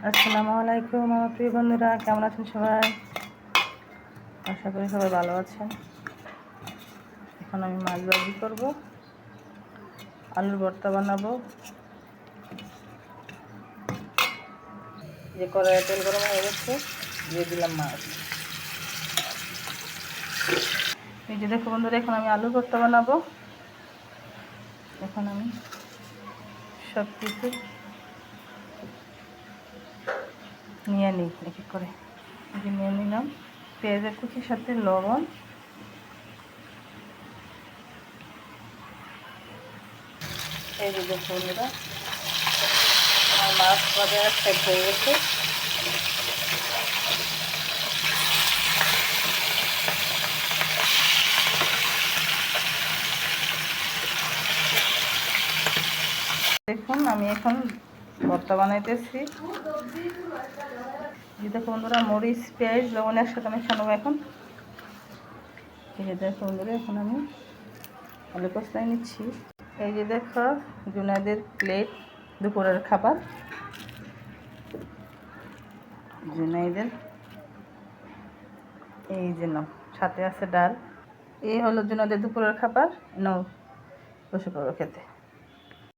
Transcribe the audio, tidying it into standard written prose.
আসসালামু আলাইকুম আমার প্রিয় বন্ধুরা, কেমন আছেন সবাই? আশা করি সবাই ভালো আছেন। এখন আমি মাছ ভাজি করব, আলুর ভর্তা বানাবো। যে কড়াইয়ে তেল গরম হয়ে গেছে, দিয়ে দিলাম মাছ। এই যে দেখো বন্ধুরা, এখন আমি আলুর ভর্তা বানাবো। এখন আমি সব কিছু নিয়ে নিই এক এক করে। নিয়ে নিলাম পেঁয়াজের কুচির সাথে লবণ, এই যে দেখো বন্ধুরা, আমার মাছ ভাজা সেট হয়ে গেছে। দেখুন আমি এখন ভর্তা বানাইতেছি। যে দেখো বন্ধুরা, মরিচ পেঁয়াজ লবণ একসাথে আমি ছানাবো এখন। এই যে দেখো বন্ধুরা, এখন আমি আলু কষাই নিচ্ছি। এই যে দেখো জুনাদের প্লেট, দুপুরের খাবার জুনাইদের। এই যে নাও, সাথে আছে ডাল। এই হলো জুনাদের দুপুরের খাবার। নাও বসে পড়ো খেতে।